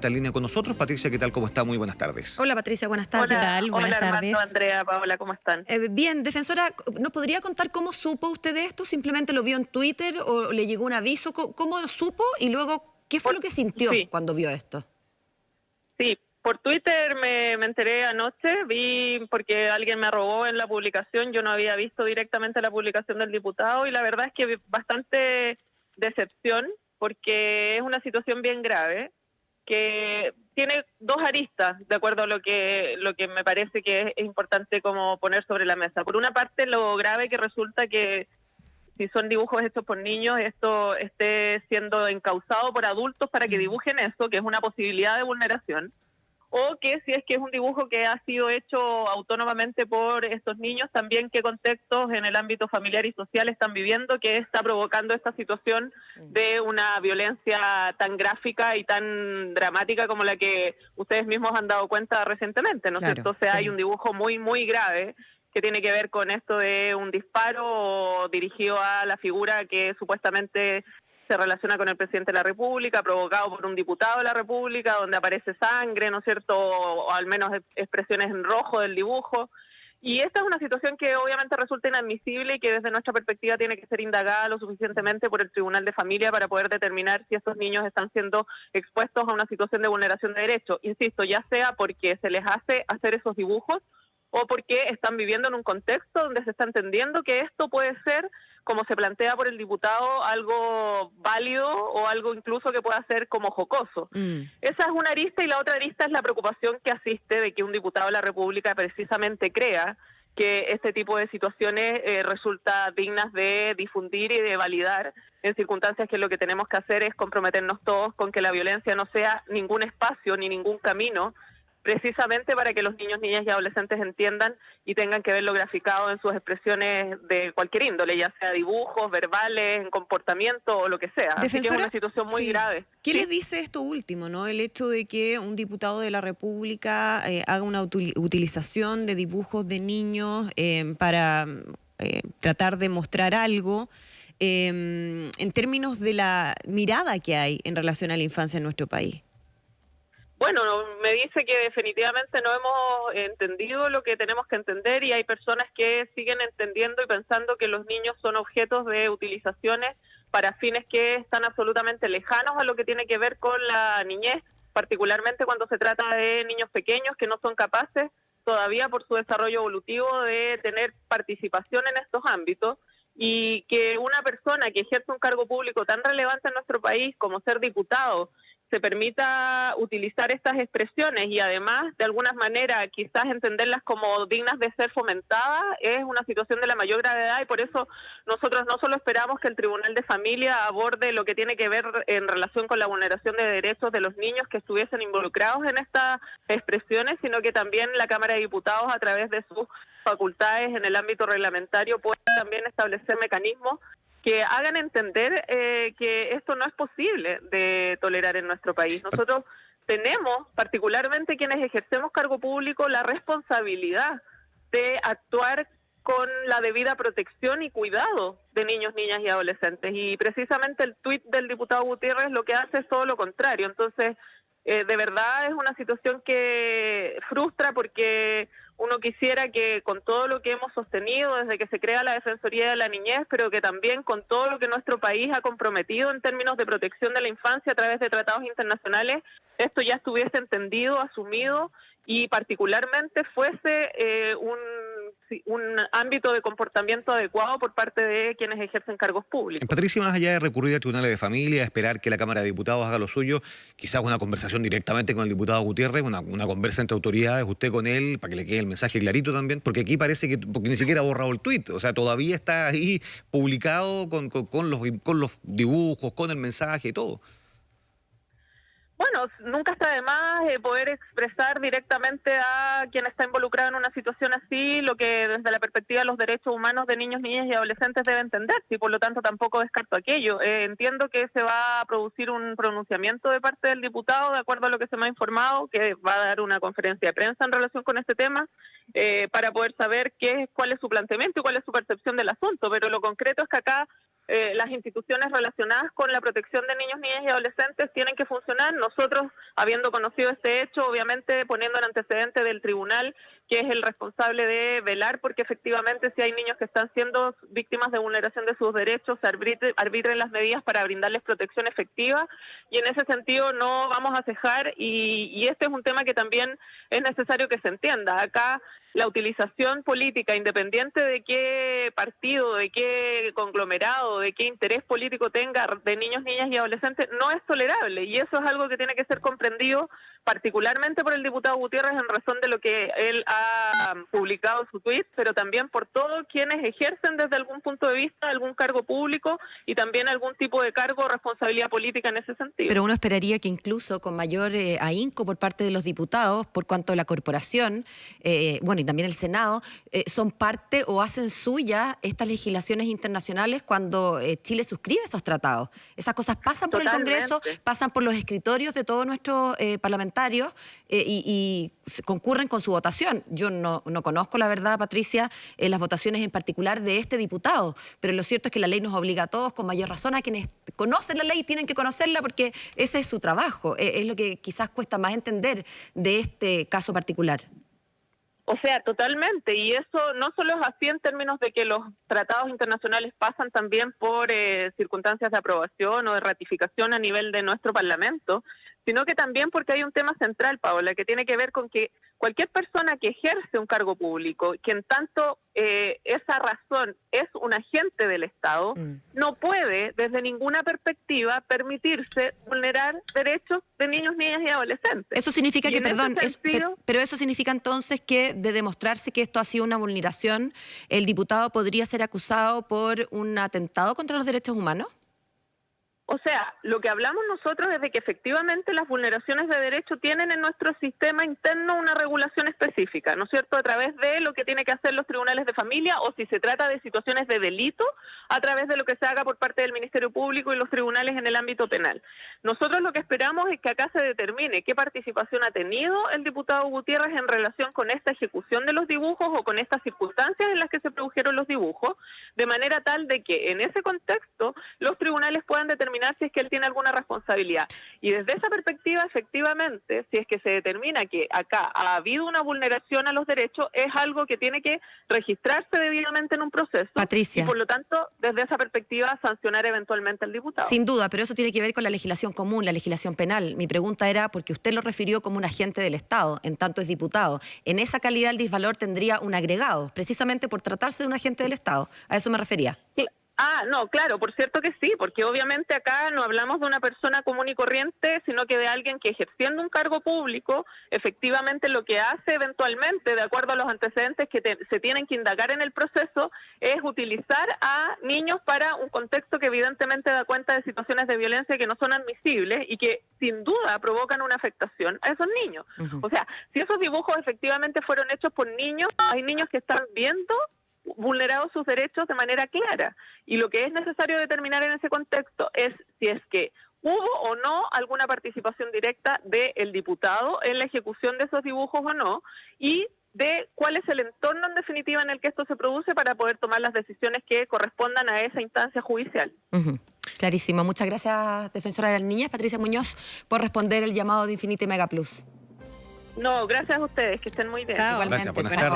está en línea con nosotros. Patricia, ¿qué tal? ¿Cómo está? Muy buenas tardes. Hola Patricia, buenas tardes. Hola, ¿Qué tal? Buenas hola, tardes. Armando, Andrea, Paola, ¿cómo están? Bien, defensora, ¿nos podría contar cómo supo usted de esto? ¿Simplemente lo vio en Twitter o le llegó un aviso? ¿Cómo supo? Y luego, ¿qué fue lo que sintió cuando vio esto? Sí, por Twitter me enteré anoche, vi porque alguien me arrobó en la publicación, yo no había visto directamente la publicación del diputado y la verdad es que vi bastante decepción porque es una situación bien grave que tiene dos aristas, de acuerdo a lo que me parece que es importante como poner sobre la mesa. Por una parte, lo grave que resulta que si son dibujos hechos por niños, esto esté siendo encauzado por adultos para que dibujen eso, que es una posibilidad de vulneración, o que si es que es un dibujo que ha sido hecho autónomamente por estos niños, también qué contextos en el ámbito familiar y social están viviendo que está provocando esta situación de una violencia tan gráfica y tan dramática como la que ustedes mismos han dado cuenta recientemente, ¿no es cierto? O sea, hay un dibujo muy, muy grave que tiene que ver con esto de un disparo dirigido a la figura que supuestamente se relaciona con el presidente de la República, provocado por un diputado de la República, donde aparece sangre, ¿no es cierto?, o al menos expresiones en rojo del dibujo. Y esta es una situación que obviamente resulta inadmisible y que desde nuestra perspectiva tiene que ser indagada lo suficientemente por el Tribunal de Familia para poder determinar si estos niños están siendo expuestos a una situación de vulneración de derechos. Insisto, ya sea porque se les hace hacer esos dibujos o porque están viviendo en un contexto donde se está entendiendo que esto puede ser, como se plantea por el diputado, algo válido o algo incluso que pueda ser como jocoso. Esa es una arista y la otra arista es la preocupación que asiste de que un diputado de la República precisamente crea que este tipo de situaciones resulta dignas de difundir y de validar en circunstancias que lo que tenemos que hacer es comprometernos todos con que la violencia no sea ningún espacio ni ningún camino, precisamente para que los niños, niñas y adolescentes entiendan y tengan que verlo graficado en sus expresiones de cualquier índole, ya sea dibujos, verbales, en comportamiento o lo que sea. Así que es una situación muy grave. ¿Qué le dice esto último, no? El hecho de que un diputado de la República haga una utilización de dibujos de niños para tratar de mostrar algo en términos de la mirada que hay en relación a la infancia en nuestro país. Bueno, me dice que definitivamente no hemos entendido lo que tenemos que entender y hay personas que siguen entendiendo y pensando que los niños son objetos de utilizaciones para fines que están absolutamente lejanos a lo que tiene que ver con la niñez, particularmente cuando se trata de niños pequeños que no son capaces todavía por su desarrollo evolutivo de tener participación en estos ámbitos y que una persona que ejerce un cargo público tan relevante en nuestro país como ser diputado se permita utilizar estas expresiones y además de alguna manera quizás entenderlas como dignas de ser fomentadas es una situación de la mayor gravedad y por eso nosotros no solo esperamos que el Tribunal de Familia aborde lo que tiene que ver en relación con la vulneración de derechos de los niños que estuviesen involucrados en estas expresiones, sino que también la Cámara de Diputados a través de sus facultades en el ámbito reglamentario puede también establecer mecanismos que hagan entender que esto no es posible de tolerar en nuestro país. Nosotros tenemos, particularmente quienes ejercemos cargo público, la responsabilidad de actuar con la debida protección y cuidado de niños, niñas y adolescentes. Y precisamente el tuit del diputado Gutiérrez lo que hace es todo lo contrario. Entonces, de verdad es una situación que frustra porque uno quisiera que con todo lo que hemos sostenido desde que se crea la Defensoría de la Niñez, pero que también con todo lo que nuestro país ha comprometido en términos de protección de la infancia a través de tratados internacionales, esto ya estuviese entendido, asumido y particularmente fuese un ámbito de comportamiento adecuado por parte de quienes ejercen cargos públicos. Patricia, más allá de recurrir a tribunales de familia, esperar que la Cámara de Diputados haga lo suyo, quizás una conversación directamente con el diputado Gutiérrez, una conversa entre autoridades, usted con él, para que le quede el mensaje clarito también, porque aquí parece que porque ni siquiera ha borrado el tuit, o sea, todavía está ahí publicado con los dibujos, con el mensaje y todo. Bueno, nunca está de más poder expresar directamente a quien está involucrado en una situación así lo que desde la perspectiva de los derechos humanos de niños, niñas y adolescentes debe entenderse y por lo tanto tampoco descarto aquello. Entiendo que se va a producir un pronunciamiento de parte del diputado, de acuerdo a lo que se me ha informado, que va a dar una conferencia de prensa en relación con este tema para poder saber cuál es su planteamiento y cuál es su percepción del asunto, pero lo concreto es que acá las instituciones relacionadas con la protección de niños, niñas y adolescentes tienen que funcionar. Nosotros, habiendo conocido este hecho, obviamente poniendo en antecedente del tribunal, que es el responsable de velar porque efectivamente si hay niños que están siendo víctimas de vulneración de sus derechos, se arbitren las medidas para brindarles protección efectiva, y en ese sentido no vamos a cejar, y este es un tema que también es necesario que se entienda. Acá la utilización política, independiente de qué partido, de qué conglomerado, de qué interés político tenga de niños, niñas y adolescentes, no es tolerable, y eso es algo que tiene que ser comprendido particularmente por el diputado Gutiérrez en razón de lo que él ha publicado en su tuit, pero también por todos quienes ejercen desde algún punto de vista algún cargo público y también algún tipo de cargo o responsabilidad política en ese sentido. Pero uno esperaría que incluso con mayor ahínco por parte de los diputados, por cuanto la corporación, bueno, y también el Senado, son parte o hacen suya estas legislaciones internacionales cuando Chile suscribe esos tratados. Esas cosas pasan por Totalmente. el Congreso, pasan por los escritorios de todos nuestros parlamentarios y concurren con su votación. Yo no conozco, la verdad, Patricia, las votaciones en particular de este diputado, pero lo cierto es que la ley nos obliga a todos, con mayor razón a quienes conocen la ley tienen que conocerla porque ese es su trabajo. Es lo que quizás cuesta más entender de este caso particular. O sea, totalmente, y eso no solo es así en términos de que los tratados internacionales pasan también por circunstancias de aprobación o de ratificación a nivel de nuestro Parlamento, sino que también porque hay un tema central, Paola, que tiene que ver con que cualquier persona que ejerce un cargo público, que en tanto esa razón es un agente del Estado, no puede desde ninguna perspectiva permitirse vulnerar derechos de niños, niñas y adolescentes. Eso significa que, perdón, sentido, pero eso significa entonces que de demostrarse que esto ha sido una vulneración, el diputado podría ser acusado por un atentado contra los derechos humanos. O sea, lo que hablamos nosotros es de que efectivamente las vulneraciones de derecho tienen en nuestro sistema interno una regulación específica, ¿no es cierto?, a través de lo que tienen que hacer los tribunales de familia, o si se trata de situaciones de delito, a través de lo que se haga por parte del Ministerio Público y los tribunales en el ámbito penal. Nosotros lo que esperamos es que acá se determine qué participación ha tenido el diputado Gutiérrez en relación con esta ejecución de los dibujos o con estas circunstancias en las que se produjeron los dibujos, de manera tal de que en ese contexto los tribunales puedan determinar si es que él tiene alguna responsabilidad. Y desde esa perspectiva, efectivamente, si es que se determina que acá ha habido una vulneración a los derechos, es algo que tiene que registrarse debidamente en un proceso. Patricia. Y por lo tanto, desde esa perspectiva, sancionar eventualmente al diputado. Sin duda, pero eso tiene que ver con la legislación común, la legislación penal. Mi pregunta era, porque usted lo refirió como un agente del Estado, en tanto es diputado. En esa calidad el disvalor tendría un agregado, precisamente por tratarse de un agente del Estado. A eso me refería. Sí. No, claro, por cierto que sí, porque obviamente acá no hablamos de una persona común y corriente, sino que de alguien que ejerciendo un cargo público, efectivamente lo que hace eventualmente, de acuerdo a los antecedentes que se tienen que indagar en el proceso, es utilizar a niños para un contexto que evidentemente da cuenta de situaciones de violencia que no son admisibles y que sin duda provocan una afectación a esos niños. O sea, si esos dibujos efectivamente fueron hechos por niños, hay niños que están viendo vulnerados sus derechos de manera clara, y lo que es necesario determinar en ese contexto es si es que hubo o no alguna participación directa del diputado en la ejecución de esos dibujos o no, y de cuál es el entorno en definitiva en el que esto se produce para poder tomar las decisiones que correspondan a esa instancia judicial. Clarísimo. Muchas gracias, defensora de las niñas, Patricia Muñoz, por responder el llamado de Infinity Mega Plus. No, gracias a ustedes, que estén muy bien. Chao. Gracias, buenas tardes.